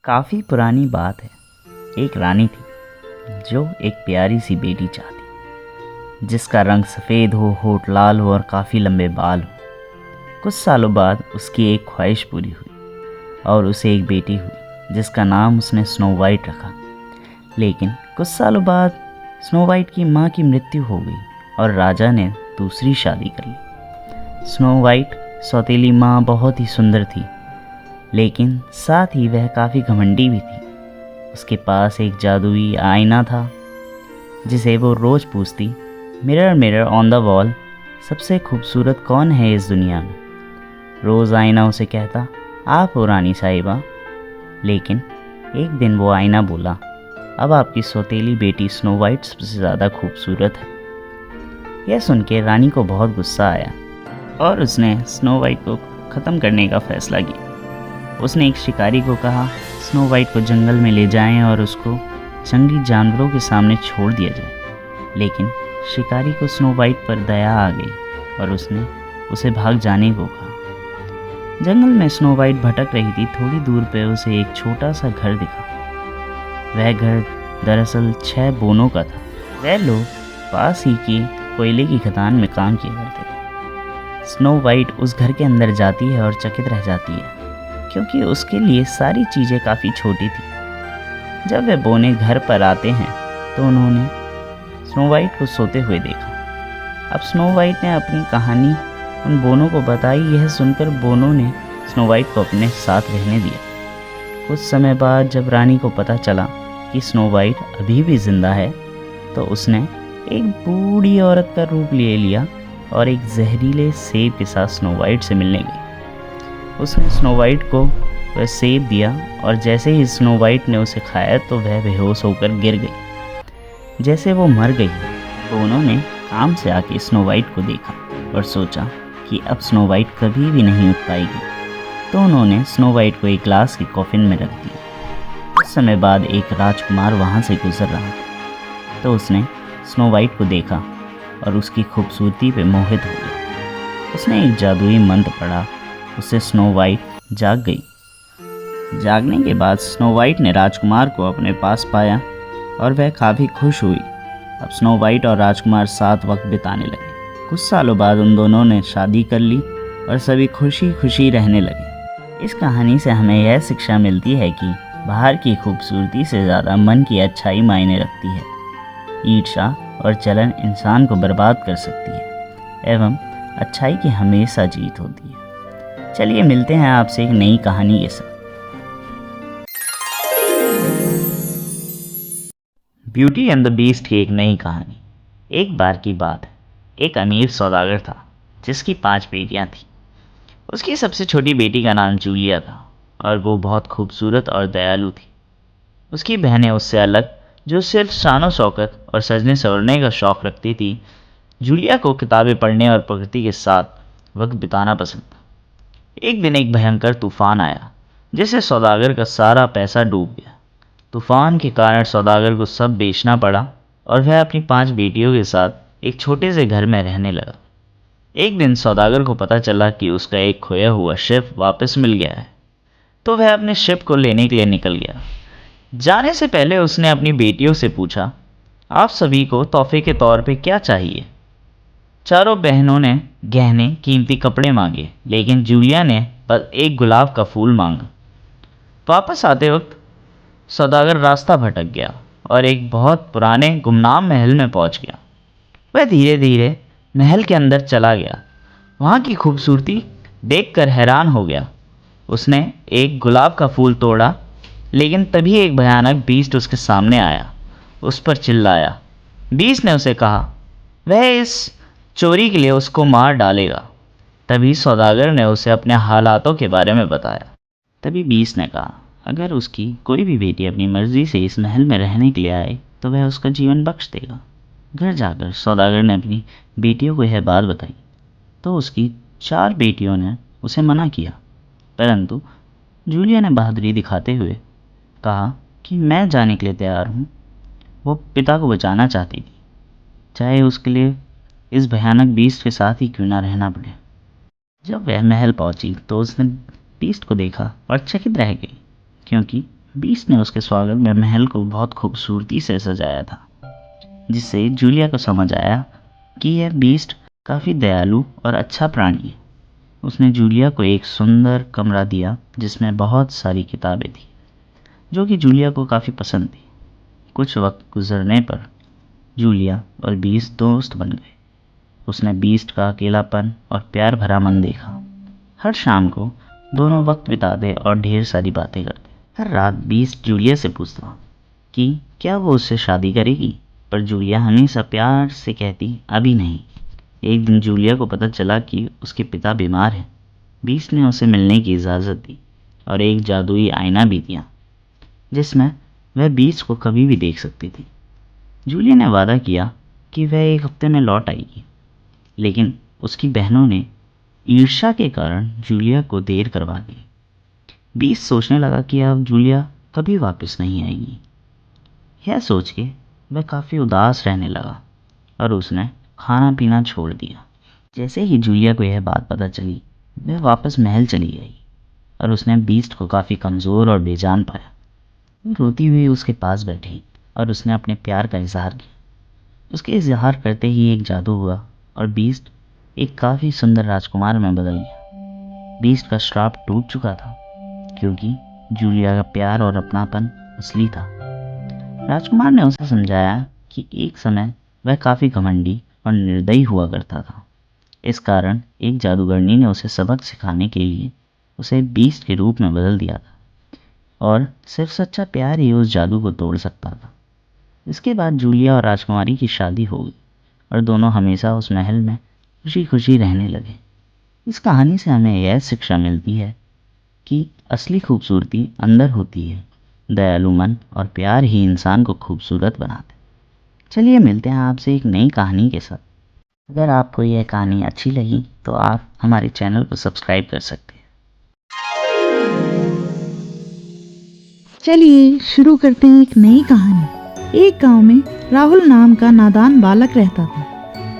काफ़ी पुरानी बात है। एक रानी थी जो एक प्यारी सी बेटी चाहती, जिसका रंग सफ़ेद हो, होठ लाल हो और काफ़ी लंबे बाल हो। कुछ सालों बाद उसकी एक ख्वाहिश पूरी हुई और उसे एक बेटी हुई जिसका नाम उसने स्नो वाइट रखा। लेकिन कुछ सालों बाद स्नो वाइट की माँ की मृत्यु हो गई और राजा ने दूसरी शादी कर ली। स्नो वाइट सौतेली माँ बहुत ही सुंदर थी, लेकिन साथ ही वह काफ़ी घमंडी भी थी। उसके पास एक जादुई आईना था जिसे वो रोज़ पूछती, mirror mirror on the wall, सबसे खूबसूरत कौन है इस दुनिया में। रोज़ आईना उसे कहता, आप हो रानी साहिबा। लेकिन एक दिन वो आईना बोला, अब आपकी सौतेली बेटी स्नो वाइट सबसे ज़्यादा खूबसूरत है। यह सुन के रानी को बहुत गुस्सा आया और उसने स्नो वाइट को ख़त्म करने का फ़ैसला किया। उसने एक शिकारी को कहा, स्नो वाइट को जंगल में ले जाएं और उसको जंगली जानवरों के सामने छोड़ दिया जाए। लेकिन शिकारी को स्नो वाइट पर दया आ गई और उसने उसे भाग जाने को कहा। जंगल में स्नो वाइट भटक रही थी। थोड़ी दूर पे उसे एक छोटा सा घर दिखा। वह घर दरअसल 6 बोनों का था। वह लोग पास ही की कोयले की खदान में काम किया करते थे। स्नो वाइट उस घर के अंदर जाती है और चकित रह जाती है, क्योंकि उसके लिए सारी चीज़ें काफ़ी छोटी थी। जब वे बोने घर पर आते हैं तो उन्होंने स्नो वाइट को सोते हुए देखा। अब स्नो वाइट ने अपनी कहानी उन बोनों को बताई। यह सुनकर बोनों ने स्नो वाइट को अपने साथ रहने दिया। कुछ समय बाद जब रानी को पता चला कि स्नो वाइट अभी भी जिंदा है, तो उसने एक बूढ़ी औरत का रूप ले लिया और एक जहरीले सेब के साथ स्नो वाइट से मिलने गई। उसने स्नो वाइट को वह सेब दिया और जैसे ही स्नो वाइट ने उसे खाया तो वह बेहोश होकर गिर गई। जैसे वो मर गई तो उन्होंने काम से आके स्नो वाइट को देखा और सोचा कि अब स्नो वाइट कभी भी नहीं उठ पाएगी। तो उन्होंने स्नो वाइट को एक ग्लास की कॉफिन में रख दिया। कुछ समय बाद एक राजकुमार वहाँ से गुजर रहा था, तो उसने स्नो वाइट को देखा और उसकी खूबसूरती पे मोहित हो गया। उसने एक जादुई मंत्र पढ़ा। उससे स्नो वाइट जाग गई। जागने के बाद स्नो वाइट ने राजकुमार को अपने पास पाया और वह काफ़ी खुश हुई। अब स्नो वाइट और राजकुमार साथ वक्त बिताने लगे। कुछ सालों बाद उन दोनों ने शादी कर ली और सभी खुशी खुशी रहने लगे। इस कहानी से हमें यह शिक्षा मिलती है कि बाहर की खूबसूरती से ज़्यादा मन की अच्छाई मायने रखती है। ईर्ष्या और जलन इंसान को बर्बाद कर सकती है एवं अच्छाई की हमेशा जीत होती है। चलिए मिलते हैं आपसे एक नई कहानी के साथ। ब्यूटी एंड द बीस्ट की एक नई कहानी। एक बार की बात है, एक अमीर सौदागर था जिसकी 5 बेटियां थीं। उसकी सबसे छोटी बेटी का नाम जूलिया था और वो बहुत खूबसूरत और दयालु थी। उसकी बहनें उससे अलग, जो सिर्फ शानो शौकत और सजने संवरने का शौक़ रखती थी। जूलिया को किताबें पढ़ने और प्रकृति के साथ वक्त बिताना पसंद था। एक दिन एक भयंकर तूफान आया जिससे सौदागर का सारा पैसा डूब गया। तूफान के कारण सौदागर को सब बेचना पड़ा और वह अपनी 5 बेटियों के साथ एक छोटे से घर में रहने लगा। एक दिन सौदागर को पता चला कि उसका एक खोया हुआ शिप वापस मिल गया है, तो वह अपने शिप को लेने के लिए निकल गया। जाने से पहले उसने अपनी बेटियों से पूछा, आप सभी को तोहफे के तौर पे क्या चाहिए। चारों बहनों ने गहने कीमती कपड़े मांगे, लेकिन जूलिया ने बस एक गुलाब का फूल मांगा। वापस आते वक्त सौदागर रास्ता भटक गया और एक बहुत पुराने गुमनाम महल में पहुंच गया। वह धीरे धीरे महल के अंदर चला गया। वहाँ की खूबसूरती देखकर हैरान हो गया। उसने एक गुलाब का फूल तोड़ा, लेकिन तभी एक भयानक बीस्ट उसके सामने आया। उस पर चिल्लाया। बीस्ट ने उसे कहा वह इस चोरी के लिए उसको मार डालेगा। तभी सौदागर ने उसे अपने हालातों के बारे में बताया। तभी बीस्ट ने कहा, अगर उसकी कोई भी बेटी अपनी मर्जी से इस महल में रहने के लिए आए तो वह उसका जीवन बख्श देगा। घर जाकर सौदागर ने अपनी बेटियों को यह बात बताई तो उसकी 4 बेटियों ने उसे मना किया, परंतु जूलिया ने बहादुरी दिखाते हुए कहा कि मैं जाने के लिए तैयार हूँ। वो पिता को बचाना चाहती थी, चाहे उसके लिए इस भयानक बीस्ट के साथ ही क्यों ना रहना पड़े। जब वह महल पहुंची तो उसने बीस्ट को देखा और चकित रह गई, क्योंकि बीस्ट ने उसके स्वागत में महल को बहुत खूबसूरती से सजाया था, जिससे जूलिया को समझ आया कि यह बीस्ट काफ़ी दयालु और अच्छा प्राणी है। उसने जूलिया को एक सुंदर कमरा दिया जिसमें बहुत सारी किताबें थी, जो कि जूलिया को काफ़ी पसंद थी। कुछ वक्त गुजरने पर जूलिया और बीस्ट दोस्त बन गए। उसने बीस्ट का अकेलापन और प्यार भरा मन देखा। हर शाम को दोनों वक्त बिताते और ढेर सारी बातें करते। हर रात बीस्ट जूलिया से पूछता कि क्या वो उससे शादी करेगी, पर जूलिया हमेशा प्यार से कहती अभी नहीं। एक दिन जूलिया को पता चला कि उसके पिता बीमार हैं। बीस्ट ने उसे मिलने की इजाज़त दी और एक जादुई आईना भी दिया, जिसमें वह बीस्ट को कभी भी देख सकती थी। जूलिया ने वादा किया कि वह एक हफ्ते में लौट आएगी, लेकिन उसकी बहनों ने ईर्ष्या के कारण जूलिया को देर करवा दी। बीस्ट सोचने लगा कि अब जूलिया कभी वापस नहीं आएगी। यह सोच के वह काफ़ी उदास रहने लगा और उसने खाना पीना छोड़ दिया। जैसे ही जूलिया को यह बात पता चली, वह वापस महल चली गई और उसने बीस्ट को काफ़ी कमज़ोर और बेजान पाया। वो रोती हुई उसके पास बैठी और उसने अपने प्यार का इजहार किया। उसके इजहार करते ही एक जादू हुआ और बीस्ट एक काफ़ी सुंदर राजकुमार में बदल गया। बीस्ट का श्राप टूट चुका था, क्योंकि जूलिया का प्यार और अपनापन असली था। राजकुमार ने उसे समझाया कि एक समय वह काफ़ी घमंडी और निर्दयी हुआ करता था। इस कारण एक जादूगरनी ने उसे सबक सिखाने के लिए उसे बीस्ट के रूप में बदल दिया था, और सिर्फ सच्चा प्यार ही उस जादू को तोड़ सकता था। इसके बाद जूलिया और राजकुमारी की शादी हो गई और दोनों हमेशा उस महल में खुशी खुशी रहने लगे। इस कहानी से हमें यह शिक्षा मिलती है कि असली खूबसूरती अंदर होती है। दयालु मन और प्यार ही इंसान को खूबसूरत बनाते। चलिए मिलते हैं आपसे एक नई कहानी के साथ। अगर आपको यह कहानी अच्छी लगी तो आप हमारे चैनल को सब्सक्राइब कर सकते हैं। चलिए शुरू करते हैं एक नई कहानी। एक गांव में राहुल नाम का नादान बालक रहता था।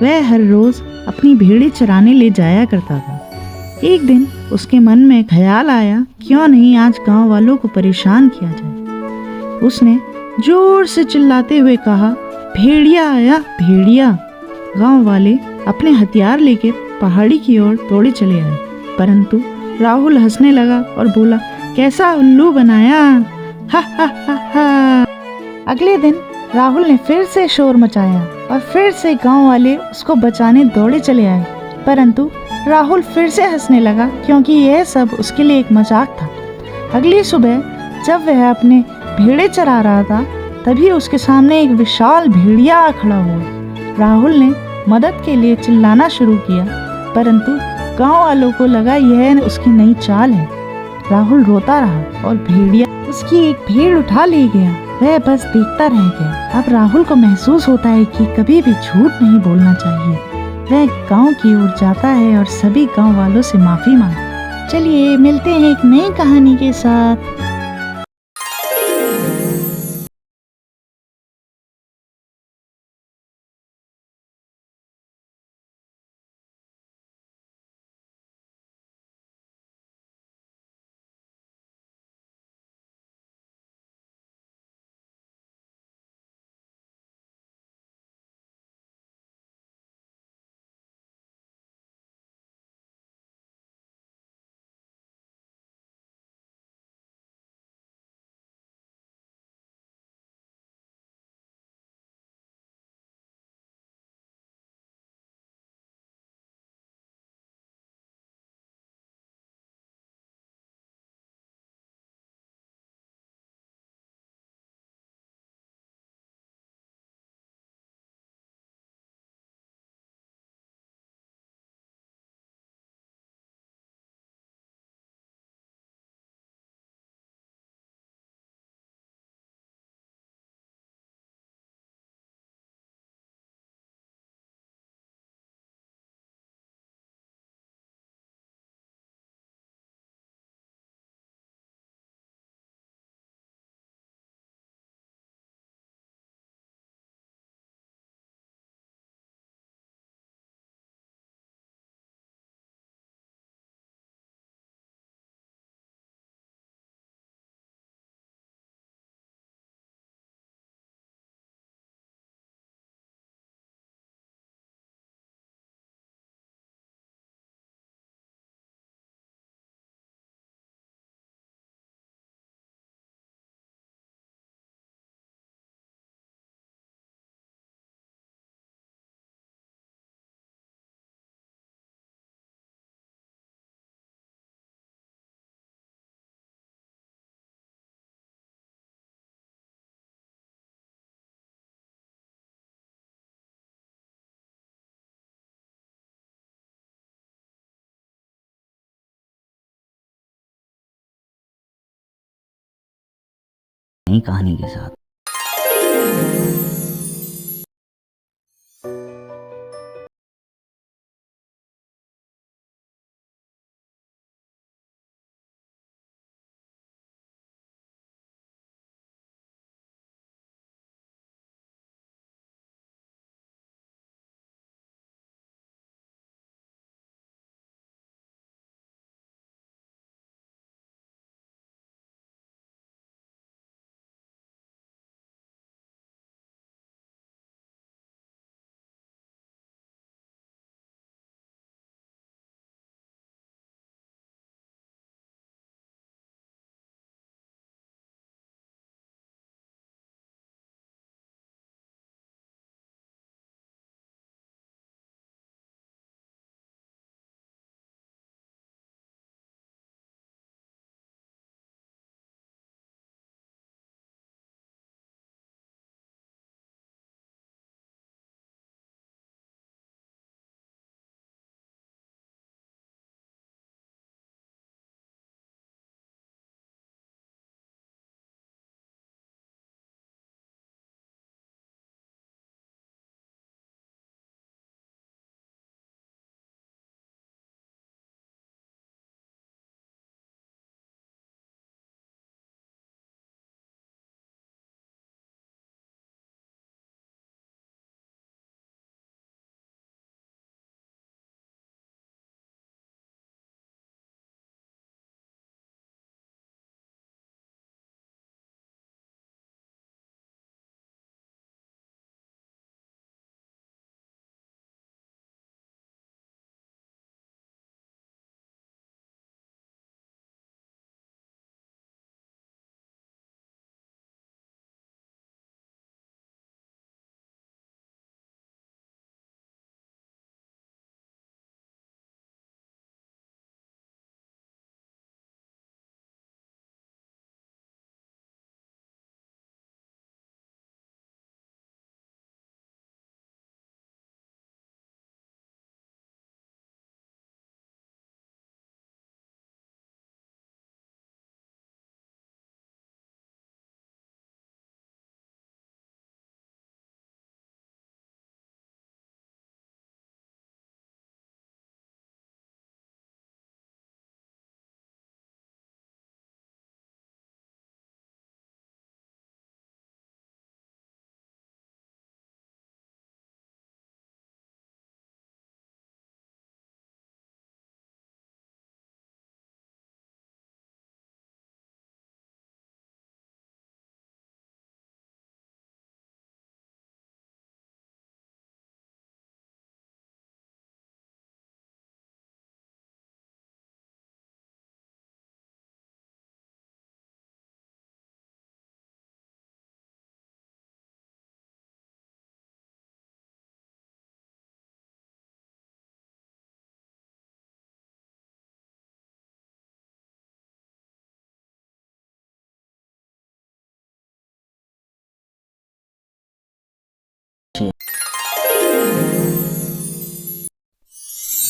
वह हर रोज अपनी भेड़ें चराने ले जाया करता था। एक दिन उसके मन में ख्याल आया, क्यों नहीं आज गांव वालों को परेशान किया जाए। उसने जोर से चिल्लाते हुए कहा, भेड़िया आया भेड़िया। गांव वाले अपने हथियार लेकर पहाड़ी की ओर दौड़े चले आए, परंतु राहुल हंसने लगा और बोला, कैसा उल्लू बनाया, हा हा हा हा। अगले दिन राहुल ने फिर से शोर मचाया और फिर से गांव वाले उसको बचाने दौड़े चले आए, परंतु राहुल फिर से हंसने लगा, क्योंकि यह सब उसके लिए एक मजाक था। अगली सुबह जब वह अपने भेड़े चरा रहा था, तभी उसके सामने एक विशाल भेड़िया खड़ा हुआ। राहुल ने मदद के लिए चिल्लाना शुरू किया, परंतु गांव वालों को लगा यह उसकी नई चाल है। राहुल रोता रहा और भेड़िया उसकी एक भेड़ उठा ले गया। वह बस देखता रह गया। अब राहुल को महसूस होता है कि कभी भी झूठ नहीं बोलना चाहिए। वह गांव की ओर जाता है और सभी गांव वालों से माफी मांगता। चलिए मिलते हैं एक नई कहानी के साथ। नई कहानी के साथ।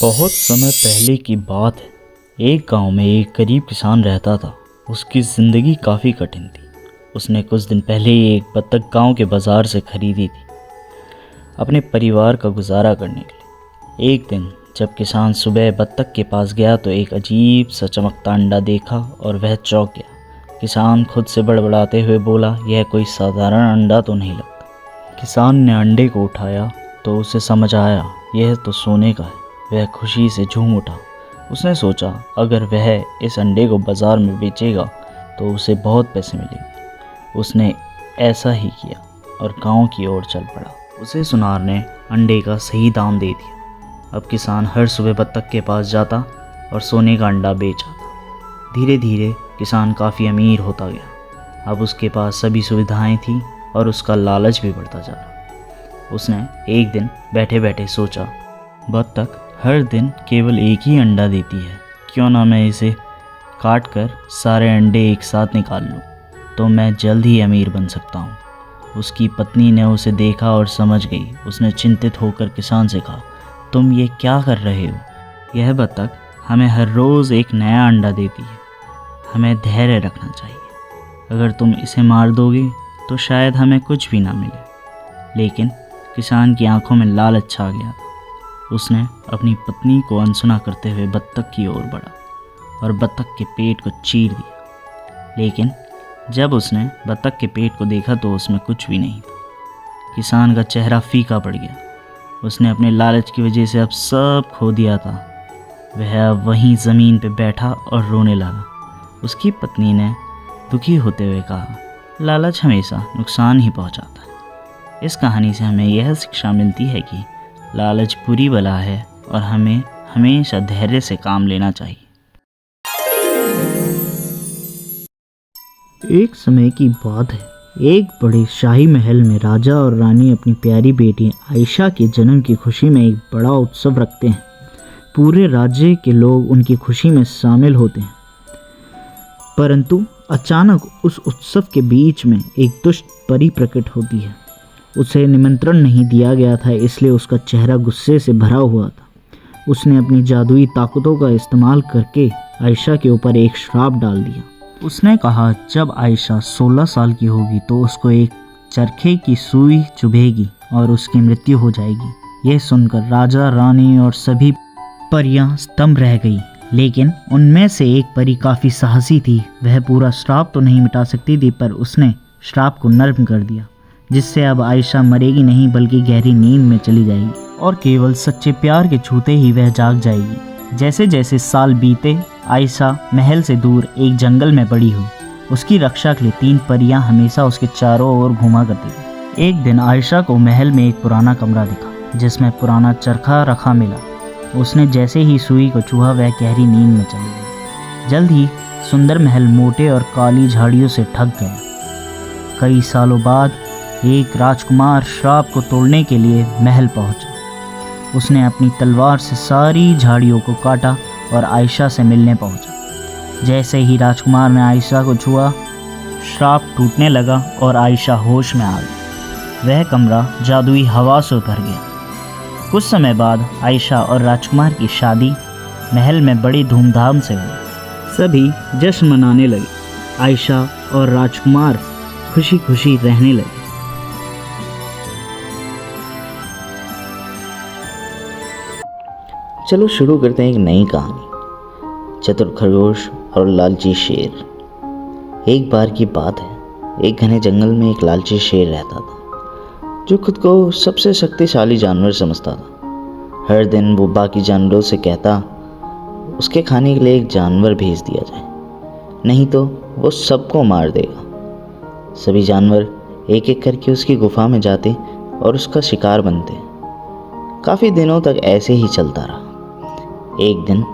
बहुत समय पहले की बात है। एक गांव में एक गरीब किसान रहता था। उसकी ज़िंदगी काफ़ी कठिन थी। उसने कुछ दिन पहले ही एक बत्तख गांव के बाज़ार से खरीदी थी, अपने परिवार का गुजारा करने के लिए। एक दिन जब किसान सुबह बत्तख के पास गया तो एक अजीब सा चमकता अंडा देखा और वह चौंक गया। किसान खुद से बड़बड़ाते हुए बोला, यह कोई साधारण अंडा तो नहीं लगता। किसान ने अंडे को उठाया तो उसे समझ आया यह तो सोने का है। वह खुशी से झूम उठा। उसने सोचा अगर वह इस अंडे को बाज़ार में बेचेगा तो उसे बहुत पैसे मिलेंगे। उसने ऐसा ही किया और गांव की ओर चल पड़ा। उसे सुनार ने अंडे का सही दाम दे दिया। अब किसान हर सुबह बत्तख के पास जाता और सोने का अंडा बेच आता। धीरे धीरे किसान काफ़ी अमीर होता गया। अब उसके पास सभी सुविधाएं थीं और उसका लालच भी बढ़ता जा रहा। उसने एक दिन बैठे बैठे सोचा, बत्तख हर दिन केवल एक ही अंडा देती है, क्यों ना मैं इसे काट कर सारे अंडे एक साथ निकाल लूँ, तो मैं जल्द ही अमीर बन सकता हूँ। उसकी पत्नी ने उसे देखा और समझ गई। उसने चिंतित होकर किसान से कहा, तुम ये क्या कर रहे हो? यह बत्तख हमें हर रोज़ एक नया अंडा देती है, हमें धैर्य रखना चाहिए। अगर तुम इसे मार दोगे तो शायद हमें कुछ भी ना मिले। लेकिन किसान की आंखों में लालच छा गया था। उसने अपनी पत्नी को अनसुना करते हुए बत्तख की ओर बढ़ा और बत्तख के पेट को चीर दिया। लेकिन जब उसने बत्तख के पेट को देखा तो उसमें कुछ भी नहीं था। किसान का चेहरा फीका पड़ गया। उसने अपने लालच की वजह से अब सब खो दिया था। वह अब वहीं ज़मीन पर बैठा और रोने लगा। उसकी पत्नी ने दुखी होते हुए कहा, लालच हमेशा नुकसान ही पहुंचाता है। इस कहानी से हमें यह शिक्षा मिलती है कि लालच बुरी बला है और हमें हमेशा धैर्य से काम लेना चाहिए। एक समय की बात है, एक बड़े शाही महल में राजा और रानी अपनी प्यारी बेटी आयशा के जन्म की खुशी में एक बड़ा उत्सव रखते हैं। पूरे राज्य के लोग उनकी खुशी में शामिल होते हैं। परंतु अचानक उस उत्सव के बीच में एक दुष्ट परी प्रकट होती है। उसे निमंत्रण नहीं दिया गया था, इसलिए उसका चेहरा गुस्से से भरा हुआ था। उसने अपनी जादुई ताकतों का इस्तेमाल करके आयशा के ऊपर एक श्राप डाल दिया। उसने कहा, जब आयशा 16 साल की होगी तो उसको एक चरखे की सुई चुभेगी और उसकी मृत्यु हो जाएगी। यह सुनकर राजा, रानी और सभी परियां स्तंभ रह गई। लेकिन उनमें से एक परी काफ़ी साहसी थी। वह पूरा श्राप तो नहीं मिटा सकती थी, पर उसने श्राप को नर्म कर दिया, जिससे अब आयशा मरेगी नहीं बल्कि गहरी नींद में चली जाएगी और केवल सच्चे प्यार के छूते ही वह जाग जाएगी। जैसे जैसे साल बीते, आयशा महल से दूर एक जंगल में पड़ी हुई। उसकी रक्षा के लिए 3 परियां हमेशा उसके चारों ओर घूमा करती थी। एक दिन आयशा को महल में एक पुराना कमरा दिखा जिसमें पुराना चरखा रखा मिला। उसने जैसे ही सुई को छुआ वह गहरी नींद में चली गई। जल्द ही सुंदर महल मोटे और काली झाड़ियों से ढक गया। कई सालों बाद एक राजकुमार श्राप को तोड़ने के लिए महल पहुंचा। उसने अपनी तलवार से सारी झाड़ियों को काटा और आयशा से मिलने पहुंचा। जैसे ही राजकुमार ने आयशा को छुआ, श्राप टूटने लगा और आयशा होश में आ गई। वह कमरा जादुई हवा से भर गया। कुछ समय बाद आयशा और राजकुमार की शादी महल में बड़ी धूमधाम से हुई। सभी जश्न मनाने लगे। आयशा और राजकुमार खुशी खुशी रहने लगे। चलो शुरू करते हैं एक नई कहानी, चतुर खरगोश और लालची शेर। एक बार की बात है, एक घने जंगल में एक लालची शेर रहता था जो खुद को सबसे शक्तिशाली जानवर समझता था। हर दिन वो बाकी जानवरों से कहता उसके खाने के लिए एक जानवर भेज दिया जाए, नहीं तो वो सबको मार देगा। सभी जानवर एक एक करके उसकी गुफा में जाते और उसका शिकार बनते। काफ़ी दिनों तक ऐसे ही चलता रहा। एक दिन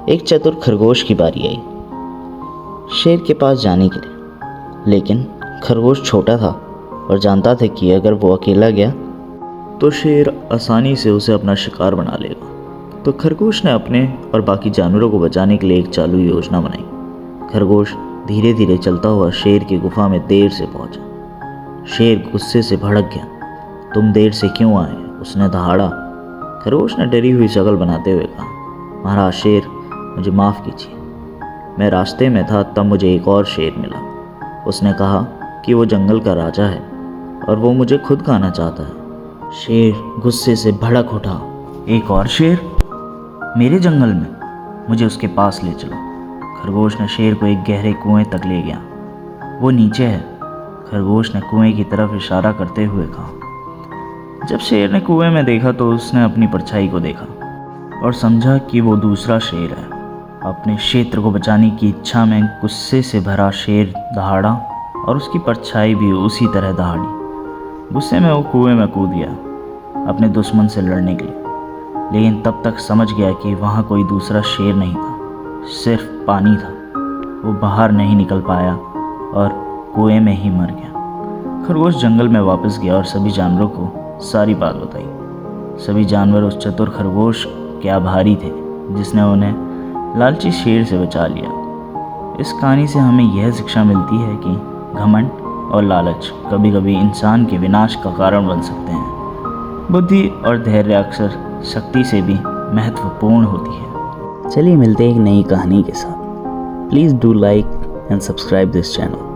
एक चतुर खरगोश की बारी आई शेर के पास जाने के लिए। लेकिन खरगोश छोटा था और जानता था कि अगर वो अकेला गया तो शेर आसानी से उसे अपना शिकार बना लेगा। तो खरगोश ने अपने और बाकी जानवरों को बचाने के लिए एक चालू योजना बनाई। खरगोश धीरे धीरे चलता हुआ शेर की गुफा में देर से पहुंचा। शेर गुस्से से भड़क गया। तुम देर से क्यों आए? उसने दहाड़ा। खरगोश ने डरी हुई शक्ल बनाते हुए कहा, महाराज शेर, मुझे माफ़ कीजिए, मैं रास्ते में था तब मुझे एक और शेर मिला। उसने कहा कि वो जंगल का राजा है और वो मुझे खुद खाना चाहता है। शेर गुस्से से भड़क उठा, एक और शेर मेरे जंगल में? मुझे उसके पास ले चलो। खरगोश ने शेर को एक गहरे कुएं तक ले गया। वो नीचे है, खरगोश ने कुएं की तरफ इशारा करते हुए कहा। जब शेर ने कुएं में देखा तो उसने अपनी परछाई को देखा और समझा कि वो दूसरा शेर है। अपने क्षेत्र को बचाने की इच्छा में गुस्से से भरा शेर दहाड़ा और उसकी परछाई भी उसी तरह दहाड़ी। गुस्से में वो कुएं में कूद गया अपने दुश्मन से लड़ने के लिए। लेकिन तब तक समझ गया कि वहाँ कोई दूसरा शेर नहीं था, सिर्फ पानी था। वो बाहर नहीं निकल पाया और कुएं में ही मर गया। खरगोश जंगल में वापस गया और सभी जानवरों को सारी बात बताई। सभी जानवर उस चतुर खरगोश के आभारी थे जिसने उन्हें लालची शेर से बचा लिया। इस कहानी से हमें यह शिक्षा मिलती है कि घमंड और लालच कभी कभी इंसान के विनाश का कारण बन सकते हैं। बुद्धि और धैर्य अक्सर शक्ति से भी महत्वपूर्ण होती है। चलिए मिलते हैं एक नई कहानी के साथ। Please do like and subscribe this channel.